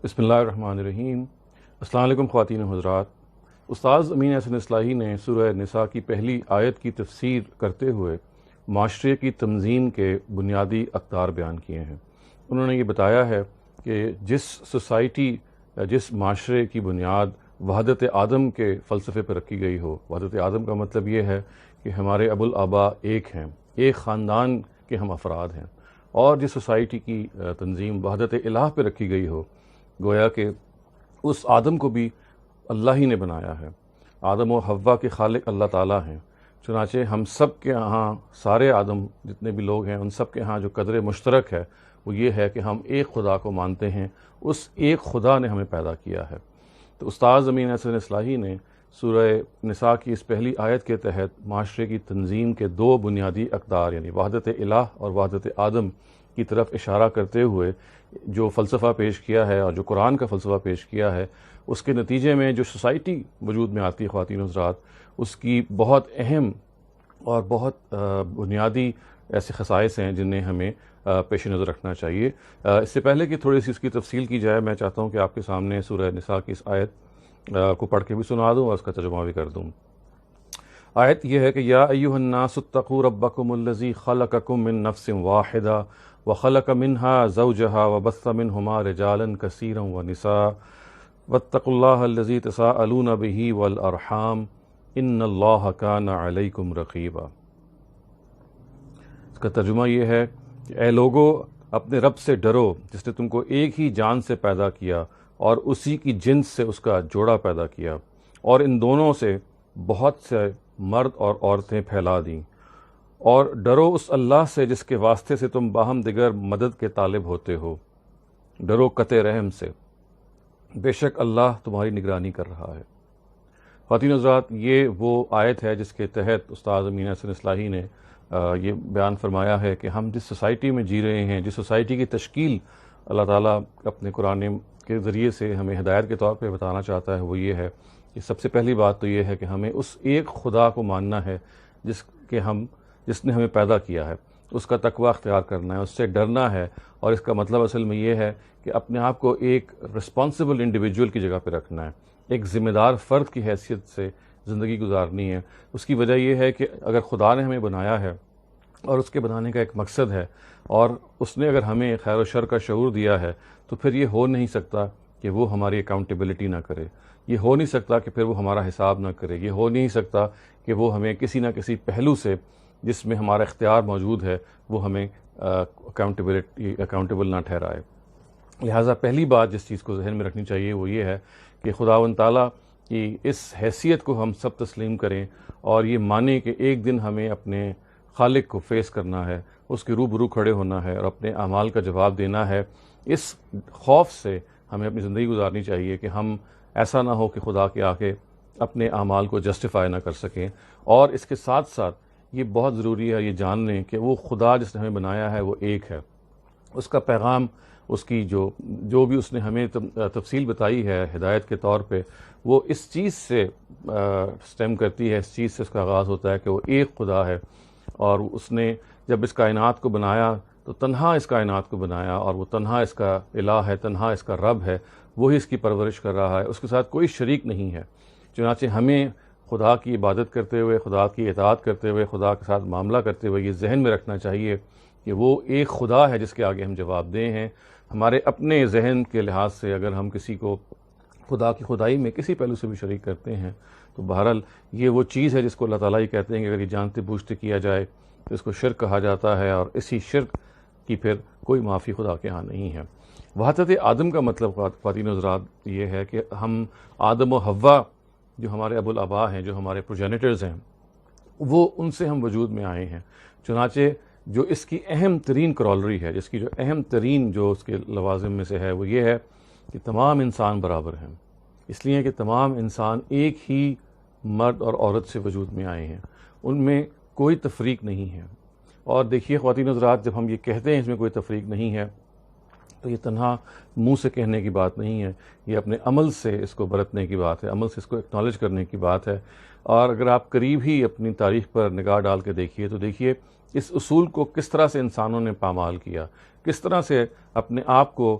بسم اللہ الرحمن الرحیم۔ السلام علیکم خواتین و حضرات۔ استاذ امین احسن اصلاحی نے سورہ نساء کی پہلی آیت کی تفسیر کرتے ہوئے معاشرے کی تنظیم کے بنیادی اقدار بیان کیے ہیں۔ انہوں نے یہ بتایا ہے کہ جس معاشرے کی بنیاد وحدت آدم کے فلسفے پر رکھی گئی ہو، وحدت آدم کا مطلب یہ ہے کہ ہمارے ابو الآباء ایک ہیں، ایک خاندان کے ہم افراد ہیں، اور جس سوسائٹی کی تنظیم وحدت الہ پہ رکھی گئی ہو، گویا کہ اس آدم کو بھی اللہ ہی نے بنایا ہے۔ آدم و حوا کے خالق اللہ تعالیٰ ہیں۔ چنانچہ ہم سب کے ہاں، سارے آدم جتنے بھی لوگ ہیں، ان سب کے ہاں جو قدر مشترک ہے وہ یہ ہے کہ ہم ایک خدا کو مانتے ہیں، اس ایک خدا نے ہمیں پیدا کیا ہے۔ تو استاذ امین احسن اصلاحی نے سورہ نساء کی اس پہلی آیت کے تحت معاشرے کی تنظیم کے دو بنیادی اقدار یعنی وحدت الہ اور وحدت آدم کی طرف اشارہ کرتے ہوئے جو فلسفہ پیش کیا ہے اور جو قرآن کا فلسفہ پیش کیا ہے، اس کے نتیجے میں جو سوسائٹی وجود میں آتی ہے خواتین و حضرات، اس کی بہت اہم اور بہت بنیادی ایسے خصائص ہیں جنہیں ہمیں پیش نظر رکھنا چاہیے۔ اس سے پہلے کہ تھوڑی سی اس کی تفصیل کی جائے، میں چاہتا ہوں کہ آپ کے سامنے سورہ نساء کی اس آیت کو پڑھ کے بھی سنا دوں اور اس کا ترجمہ بھی کر دوں۔ آیت یہ ہے کہ یا ایھا الناس اتقوا ربکم الذی خلقکم من نفس واحدہ وخلق منها زوجها وبث منهما رجالا كثيرا ونساء واتقوا الله الذي تساءلون به والارحام ان اللہ كان علیکم رقیبا۔ اس کا ترجمہ یہ ہے کہ اے لوگو، اپنے رب سے ڈرو جس نے تم کو ایک ہی جان سے پیدا کیا اور اسی کی جنس سے اس کا جوڑا پیدا کیا، اور ان دونوں سے بہت سے مرد اور عورتیں پھیلا دیں، اور ڈرو اس اللہ سے جس کے واسطے سے تم باہم دیگر مدد کے طالب ہوتے ہو، ڈرو قطع رحم سے، بے شک اللہ تمہاری نگرانی کر رہا ہے۔ خواتین حضرات، یہ وہ آیت ہے جس کے تحت استاذ امین احسن اصلاحی نے یہ بیان فرمایا ہے کہ ہم جس سوسائٹی میں جی رہے ہیں، جس سوسائٹی کی تشکیل اللہ تعالیٰ اپنے قرآن کے ذریعے سے ہمیں ہدایت کے طور پہ بتانا چاہتا ہے، وہ یہ ہے کہ سب سے پہلی بات تو یہ ہے کہ ہمیں اس ایک خدا کو ماننا ہے جس نے ہمیں پیدا کیا ہے، اس کا تقوی اختیار کرنا ہے، اس سے ڈرنا ہے، اور اس کا مطلب اصل میں یہ ہے کہ اپنے آپ کو ایک رسپانسبل انڈیویجول کی جگہ پہ رکھنا ہے، ایک ذمہ دار فرد کی حیثیت سے زندگی گزارنی ہے۔ اس کی وجہ یہ ہے کہ اگر خدا نے ہمیں بنایا ہے اور اس کے بنانے کا ایک مقصد ہے، اور اس نے اگر ہمیں خیر و شر کا شعور دیا ہے، تو پھر یہ ہو نہیں سکتا کہ وہ ہماری اکاؤنٹیبلٹی نہ کرے، یہ ہو نہیں سکتا کہ پھر وہ ہمارا حساب نہ کرے، یہ ہو نہیں سکتا کہ وہ ہمیں کسی نہ کسی پہلو سے جس میں ہمارا اختیار موجود ہے وہ ہمیں اکاؤنٹیبل نہ ٹھہرائے۔ لہٰذا پہلی بات جس چیز کو ذہن میں رکھنی چاہیے وہ یہ ہے کہ خداوند تعالیٰ کی اس حیثیت کو ہم سب تسلیم کریں، اور یہ مانیں کہ ایک دن ہمیں اپنے خالق کو فیس کرنا ہے، اس کے روبرو کھڑے ہونا ہے اور اپنے اعمال کا جواب دینا ہے۔ اس خوف سے ہمیں اپنی زندگی گزارنی چاہیے کہ ہم ایسا نہ ہو کہ خدا کے آگے اپنے اعمال کو جسٹیفائی نہ کر سکیں۔ اور اس کے ساتھ ساتھ یہ بہت ضروری ہے یہ جان لیں کہ وہ خدا جس نے ہمیں بنایا ہے وہ ایک ہے۔ اس کا پیغام، اس کی جو بھی اس نے ہمیں تفصیل بتائی ہے ہدایت کے طور پہ، وہ اس چیز سے سٹیم کرتی ہے، اس چیز سے اس کا آغاز ہوتا ہے کہ وہ ایک خدا ہے، اور اس نے جب اس کائنات کو بنایا تو تنہا اس کائنات کو بنایا، اور وہ تنہا اس کا الہ ہے، تنہا اس کا رب ہے، وہی اس کی پرورش کر رہا ہے، اس کے ساتھ کوئی شریک نہیں ہے۔ چنانچہ ہمیں خدا کی عبادت کرتے ہوئے، خدا کی اطاعت کرتے ہوئے، خدا کے ساتھ معاملہ کرتے ہوئے یہ ذہن میں رکھنا چاہیے کہ وہ ایک خدا ہے جس کے آگے ہم جواب دیں ہیں۔ ہمارے اپنے ذہن کے لحاظ سے اگر ہم کسی کو خدا کی خدائی میں کسی پہلو سے بھی شریک کرتے ہیں تو بہرحال یہ وہ چیز ہے جس کو اللہ تعالیٰ ہی کہتے ہیں کہ اگر یہ جانتے بوجھتے کیا جائے تو اس کو شرک کہا جاتا ہے، اور اسی شرک کی پھر کوئی معافی خدا کے ہاں نہیں ہے۔ وحدت آدم کا مطلب خواتین و حضرات یہ ہے کہ ہم آدم و حوا جو ہمارے ابو الآباء ہیں، جو ہمارے پروجینیٹرز ہیں، وہ ان سے ہم وجود میں آئے ہیں۔ چنانچہ جو اس کی اہم ترین کرولری ہے، جس کی جو اہم ترین جو اس کے لوازم میں سے ہے، وہ یہ ہے کہ تمام انسان برابر ہیں، اس لیے کہ تمام انسان ایک ہی مرد اور عورت سے وجود میں آئے ہیں، ان میں کوئی تفریق نہیں ہے۔ اور دیکھیے خواتین حضرات، جب ہم یہ کہتے ہیں اس میں کوئی تفریق نہیں ہے تو یہ تنہا منہ سے کہنے کی بات نہیں ہے، یہ اپنے عمل سے اس کو برتنے کی بات ہے، عمل سے اس کو اکنالج کرنے کی بات ہے۔ اور اگر آپ قریب ہی اپنی تاریخ پر نگاہ ڈال کے دیکھیے تو دیکھیے اس اصول کو کس طرح سے انسانوں نے پامال کیا، کس طرح سے اپنے آپ کو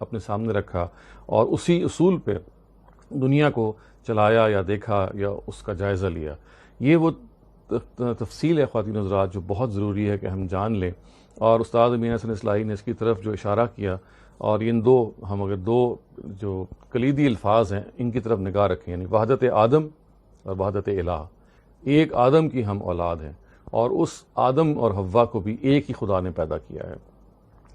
اپنے سامنے رکھا اور اسی اصول پہ دنیا کو چلایا یا دیکھا یا اس کا جائزہ لیا۔ یہ وہ تفصیل ہے خواتین و حضرات جو بہت ضروری ہے کہ ہم جان لیں، اور استاد امین حسن اصلاحی نے اس کی طرف جو اشارہ کیا، اور ان ہم اگر دو جو کلیدی الفاظ ہیں ان کی طرف نگاہ رکھیں، یعنی وحدت آدم اور وحدت الہ، ایک آدم کی ہم اولاد ہیں اور اس آدم اور حوا کو بھی ایک ہی خدا نے پیدا کیا ہے،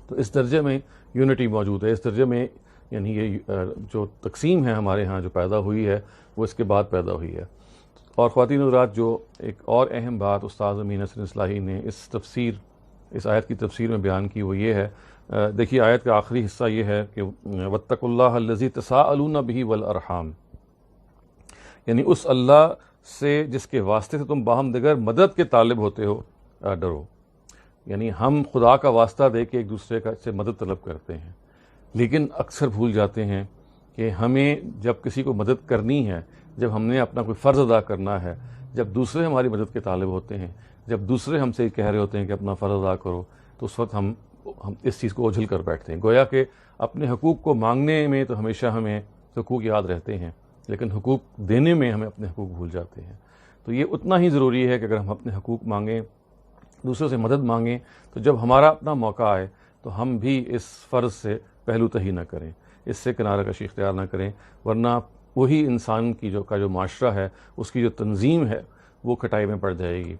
تو اس درجے میں یونٹی موجود ہے، اس درجے میں یعنی یہ جو تقسیم ہے ہمارے ہاں جو پیدا ہوئی ہے وہ اس کے بعد پیدا ہوئی ہے۔ اور خواتین حضرات جو ایک اور اہم بات استاد امین حسن اصلاحی نے اس آیت کی تفسیر میں بیان کی وہ یہ ہے، دیکھیے آیت کا آخری حصہ یہ ہے کہ واتقوا اللہ الذی تساءلون بہ والارحام، یعنی اس اللہ سے جس کے واسطے سے تم باہم دیگر مدد کے طالب ہوتے ہو ڈرو، یعنی ہم خدا کا واسطہ دے کے ایک دوسرے سے مدد طلب کرتے ہیں، لیکن اکثر بھول جاتے ہیں کہ ہمیں جب کسی کو مدد کرنی ہے، جب ہم نے اپنا کوئی فرض ادا کرنا ہے، جب دوسرے ہماری مدد کے طالب ہوتے ہیں، جب دوسرے ہم سے کہہ رہے ہوتے ہیں کہ اپنا فرض ادا کرو، تو اس وقت ہم اس چیز کو اوجھل کر بیٹھتے ہیں، گویا کہ اپنے حقوق کو مانگنے میں تو ہمیشہ ہمیں حقوق یاد رہتے ہیں، لیکن حقوق دینے میں ہمیں اپنے حقوق بھول جاتے ہیں۔ تو یہ اتنا ہی ضروری ہے کہ اگر ہم اپنے حقوق مانگیں، دوسروں سے مدد مانگیں، تو جب ہمارا اپنا موقع آئے تو ہم بھی اس فرض سے پہلو تہی نہ کریں، اس سے کنارہ کشی اختیار نہ کریں، ورنہ وہی انسان کی جو معاشرہ ہے، اس کی جو تنظیم ہے وہ کھٹائی میں پڑ جائے گی۔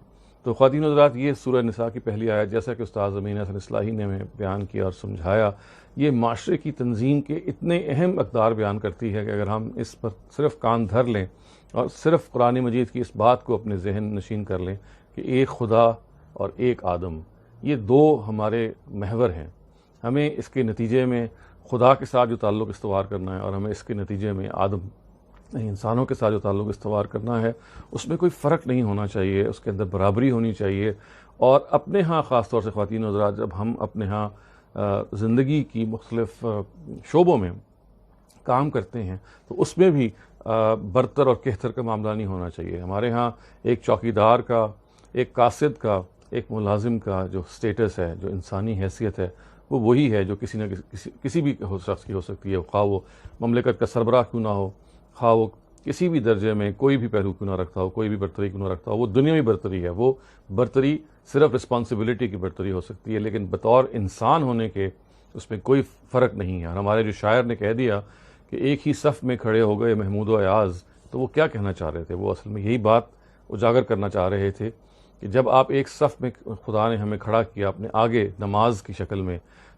تو خواتین حضرات، یہ سورہ نساء کی پہلی آیت، جیسا کہ استاد امین حسن اصلاحی نے ہمیں بیان کیا اور سمجھایا، یہ معاشرے کی تنظیم کے اتنے اہم اقدار بیان کرتی ہے کہ اگر ہم اس پر صرف کان دھر لیں اور صرف قرآن مجید کی اس بات کو اپنے ذہن نشین کر لیں کہ ایک خدا اور ایک آدم، یہ دو ہمارے محور ہیں، ہمیں اس کے نتیجے میں خدا کے ساتھ جو تعلق استوار کرنا ہے اور ہمیں اس کے نتیجے میں آدم انسانوں کے ساتھ جو تعلق استوار کرنا ہے، اس میں کوئی فرق نہیں ہونا چاہیے، اس کے اندر برابری ہونی چاہیے۔ اور اپنے ہاں خاص طور سے خواتین حضرات، جب ہم اپنے ہاں زندگی کی مختلف شعبوں میں کام کرتے ہیں تو اس میں بھی برتر اور کہتر کا معاملہ نہیں ہونا چاہیے۔ ہمارے ہاں ایک چوکیدار کا، ایک قاصد کا، ایک ملازم کا جو سٹیٹس ہے، جو انسانی حیثیت ہے، وہ وہی ہے جو کسی نہ کسی بھی شخص کی ہو سکتی ہے، خواہ وہ مملکت کا سربراہ کیوں نہ ہو، خواہ وہ کسی بھی درجے میں کوئی بھی پہلو کیوں نہ رکھتا ہو، کوئی بھی برتری کیوں نہ رکھتا ہو، وہ دنیاوی برتری ہے، وہ برتری صرف رسپانسبلٹی کی برتری ہو سکتی ہے، لیکن بطور انسان ہونے کے اس میں کوئی فرق نہیں ہے۔ اور ہمارے جو شاعر نے کہہ دیا کہ ایک ہی صف میں کھڑے ہو گئے محمود و ایاز، تو وہ کیا کہنا چاہ رہے تھے؟ وہ اصل میں یہی بات اجاگر کرنا چاہ رہے تھے کہ جب آپ ایک صف میں خدا نے ہمیں کھڑا کیا اپنے آگے نماز کی شکل میں،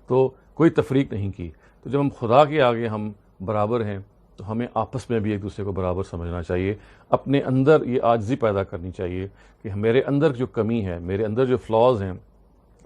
تو کوئی تفریق نہیں کی، تو جب ہم خدا کے آگے ہم برابر ہیں تو ہمیں آپس میں بھی ایک دوسرے کو برابر سمجھنا چاہیے، اپنے اندر یہ عاجزی پیدا کرنی چاہیے کہ میرے اندر جو کمی ہے، میرے اندر جو فلاز ہیں،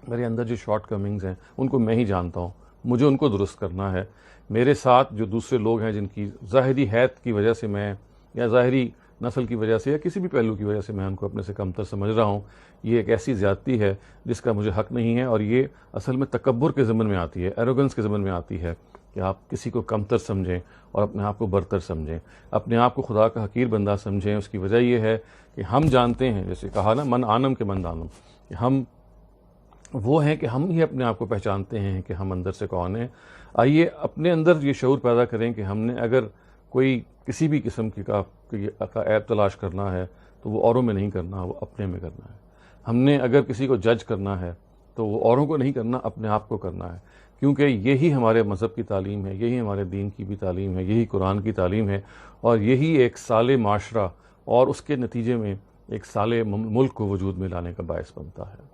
میرے اندر جو شارٹ کمنگز ہیں، ان کو میں ہی جانتا ہوں، مجھے ان کو درست کرنا ہے۔ میرے ساتھ جو دوسرے لوگ ہیں جن کی ظاہری حیت کی وجہ سے میں، یا ظاہری نسل کی وجہ سے، یا کسی بھی پہلو کی وجہ سے میں ان کو اپنے سے کمتر سمجھ رہا ہوں، یہ ایک ایسی زیادتی ہے جس کا مجھے حق نہیں ہے، اور یہ اصل میں تکبر کے ضمن میں آتی ہے، ایروگنس کے ضمن میں آتی ہے کہ آپ کسی کو کمتر سمجھیں اور اپنے آپ کو برتر سمجھیں، اپنے آپ کو خدا کا حقیر بندہ سمجھیں۔ اس کی وجہ یہ ہے کہ ہم جانتے ہیں، جیسے کہا نا، من آنم کے من دانم، کہ ہم وہ ہیں کہ ہم ہی اپنے آپ کو پہچانتے ہیں کہ ہم اندر سے کون ہیں۔ آئیے اپنے اندر یہ شعور پیدا کریں کہ ہم نے اگر کوئی کسی بھی قسم کا عیب تلاش کرنا ہے تو وہ اوروں میں نہیں کرنا، وہ اپنے میں کرنا ہے۔ ہم نے اگر کسی کو جج کرنا ہے تو وہ اوروں کو نہیں کرنا، اپنے آپ کو کرنا ہے، کیونکہ یہی ہمارے مذہب کی تعلیم ہے، یہی ہمارے دین کی بھی تعلیم ہے، یہی قرآن کی تعلیم ہے، اور یہی ایک صالح معاشرہ اور اس کے نتیجے میں ایک صالح ملک کو وجود میں لانے کا باعث بنتا ہے۔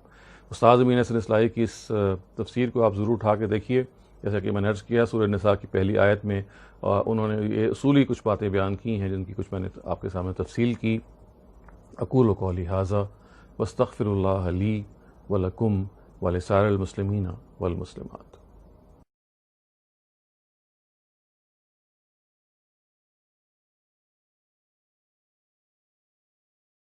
استاد امین حسن اصلاحی کی اس تفسیر کو آپ ضرور اٹھا کے دیکھیے، جیسا کہ میں نے عرض کیا، سورہ نساء کی پہلی آیت میں انہوں نے یہ اصولی کچھ باتیں بیان کی ہیں جن کی کچھ میں نے آپ کے سامنے تفصیل کی۔ اقول قولی ھذا واستغفر اللہ لی ولکم ولسائر المسلمین والمسلمات۔